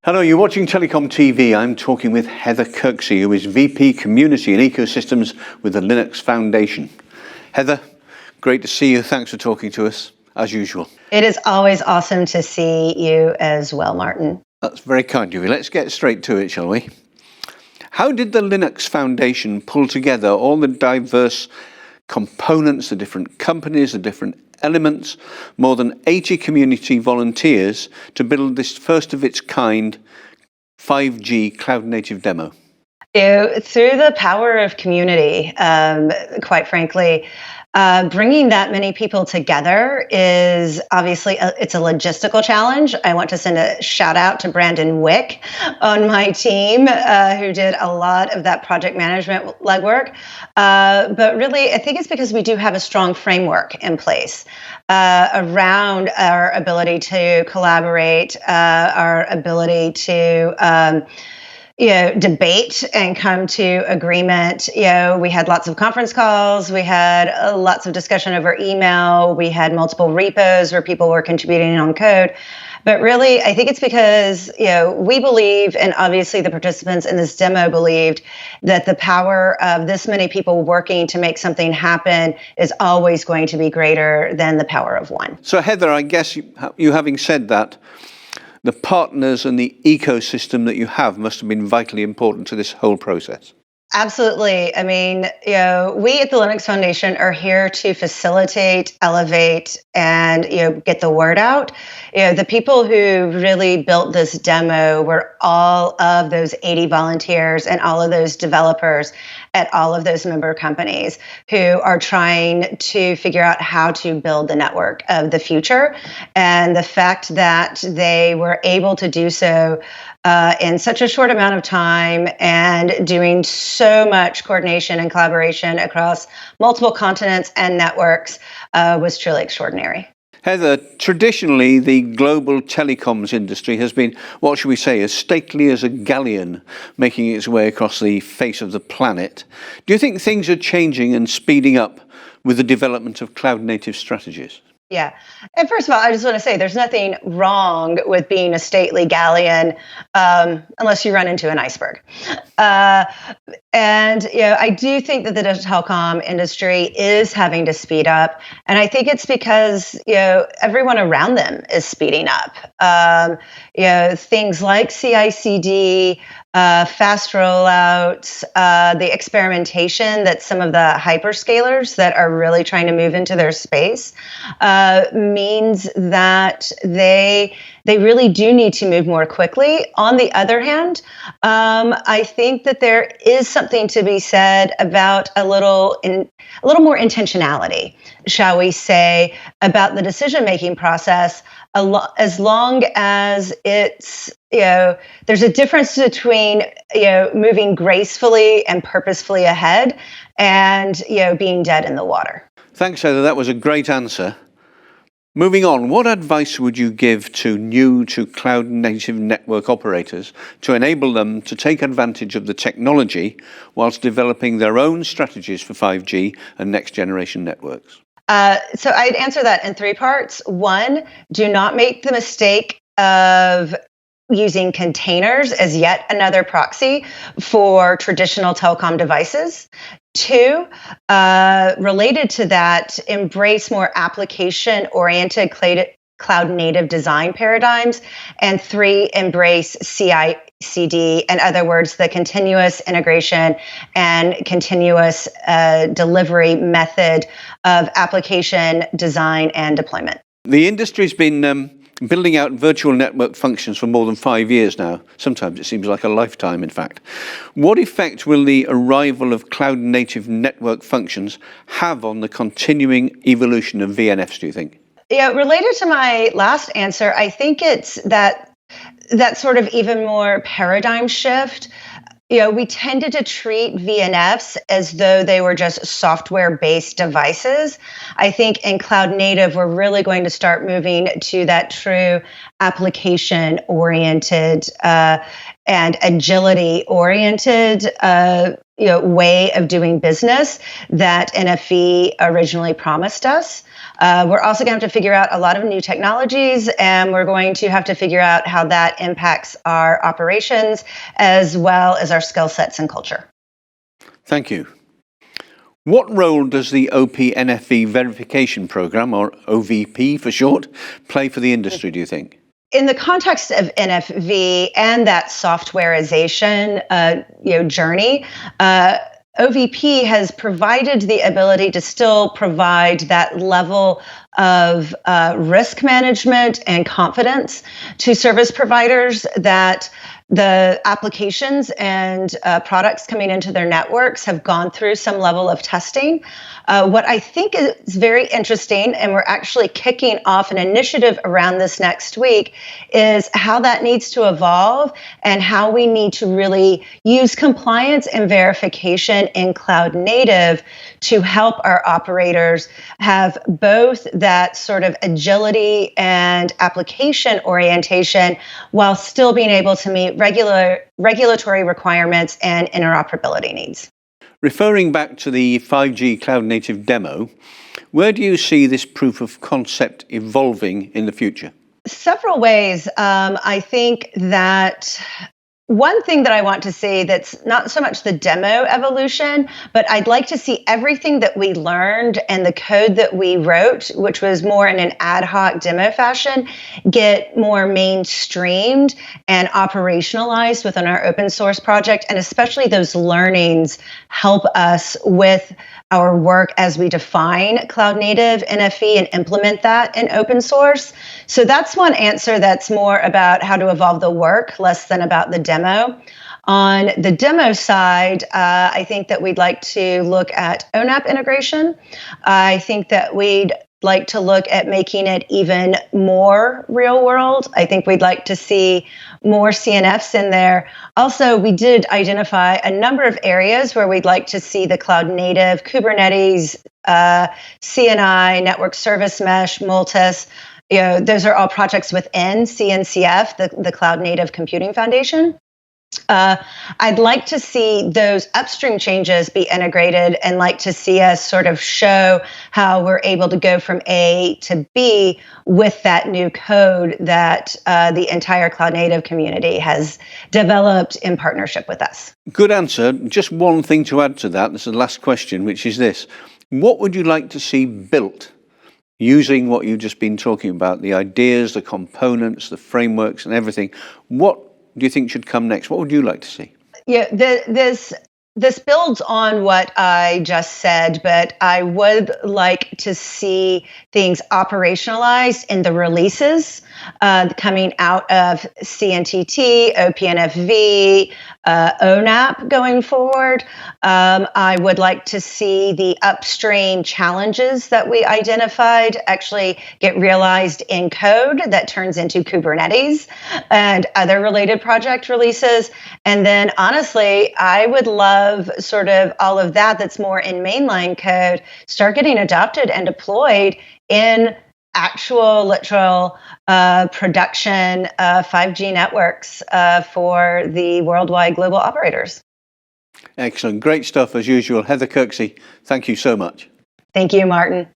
Hello, you're watching Telecom TV. I'm talking with Heather Kirksey, who is VP Community and Ecosystems with the Linux Foundation. Heather, great to see you. Thanks for talking to us, as usual. It is always awesome to see you as well, Martin. That's very kind of you. Let's get straight to it, shall we? How did the Linux Foundation pull together all the diverse components, the different companies, the different elements, more than 80 community volunteers to build this first of its kind 5G cloud native demo? Through the power of community, quite frankly, bringing that many people together is obviously it's a logistical challenge. I want to send a shout out to Brandon Wick on my team, who did a lot of that project management legwork. But really, I think it's because we do have a strong framework in place around our ability to collaborate, our ability to debate and come to agreement. We had lots of conference calls. We had lots of discussion over email. We had multiple repos where people were contributing on code. But really, I think it's because, we believe, and obviously the participants in this demo believed, that the power of this many people working to make something happen is always going to be greater than the power of one. So Heather, I guess you having said that, the partners and the ecosystem that you have must have been vitally important to this whole process. Absolutely. I mean, we at the Linux Foundation are here to facilitate, elevate, and, get the word out. The people who really built this demo were all of those 80 volunteers and all of those developers at all of those member companies who are trying to figure out how to build the network of the future. And the fact that they were able to do so in such a short amount of time and doing so much coordination and collaboration across multiple continents and networks was truly extraordinary. Heather, traditionally the global telecoms industry has been, what should we say, as stately as a galleon making its way across the face of the planet. Do you think things are changing and speeding up with the development of cloud native strategies? Yeah. And first of all, I just want to say there's nothing wrong with being a stately galleon unless you run into an iceberg. I do think that the digital telecom industry is having to speed up. And I think it's because, everyone around them is speeding up. Things like CI/CD, fast rollouts, the experimentation that some of the hyperscalers that are really trying to move into their space means that they really do need to move more quickly. On the other hand, I think that there is something to be said about a little more intentionality, shall we say, about the decision-making process, as long as it's, there's a difference between, moving gracefully and purposefully ahead and, being dead in the water. Thanks, Heather. That was a great answer. Moving on, what advice would you give to new to cloud native network operators to enable them to take advantage of the technology whilst developing their own strategies for 5G and next generation networks? So I'd answer that in three parts. One, do not make the mistake of using containers as yet another proxy for traditional telecom devices. Two, related to that, embrace more application-oriented cloud-native design paradigms. And three, embrace CI/CD, in other words, the continuous integration and continuous delivery method of application design and deployment. The industry's been building out virtual network functions for more than 5 years now. Sometimes it seems like a lifetime, in fact. What effect will the arrival of cloud-native network functions have on the continuing evolution of VNFs, do you think? Yeah, related to my last answer, I think it's that sort of even more paradigm shift. We tended to treat VNFs as though they were just software-based devices. I think in cloud native, we're really going to start moving to that true application-oriented and agility-oriented way of doing business that NFV originally promised us. We're also going to have to figure out a lot of new technologies, and we're going to have to figure out how that impacts our operations as well as our skill sets and culture. Thank you. What role does the OPN Fe Verification Program, or OVP for short, play for the industry, do you think? In the context of NFV and that softwareization journey, OVP has provided the ability to still provide that level of risk management and confidence to service providers that the applications and products coming into their networks have gone through some level of testing. What I think is very interesting, and we're actually kicking off an initiative around this next week, is how that needs to evolve and how we need to really use compliance and verification in cloud native to help our operators have both that sort of agility and application orientation while still being able to meet regulatory requirements and interoperability needs. Referring back to the 5G cloud native demo, where do you see this proof of concept evolving in the future? Several ways. I think that one thing that I want to say that's not so much the demo evolution, but I'd like to see everything that we learned and the code that we wrote, which was more in an ad hoc demo fashion, get more mainstreamed and operationalized within our open source project. And especially those learnings help us with our work as we define cloud native NFV and implement that in open source. So that's one answer that's more about how to evolve the work, less than about the demo. On the demo side, I think that we'd like to look at ONAP integration. I think that we'd like to look at making it even more real world. I think we'd like to see more CNFs in there. Also, we did identify a number of areas where we'd like to see the cloud native, Kubernetes, CNI, network service mesh, Multis. Those are all projects within CNCF, the Cloud Native Computing Foundation. I'd like to see those upstream changes be integrated and like to see us sort of show how we're able to go from A to B with that new code that the entire cloud native community has developed in partnership with us. Good answer. Just one thing to add to that. This is the last question, which is this. What would you like to see built using what you've just been talking about, the ideas, the components, the frameworks and everything? What do you think should come next? What would you like to see? Yeah, this builds on what I just said, but I would like to see things operationalized in the releases coming out of CNTT, OPNFV, ONAP going forward. I would like to see the upstream challenges that we identified actually get realized in code that turns into Kubernetes and other related project releases. And then honestly, I would love sort of all of that that's more in mainline code start getting adopted and deployed in actual literal production 5G networks for the worldwide global operators. Excellent. Great stuff as usual. Heather Kirksey, thank you so much. Thank you, Martin.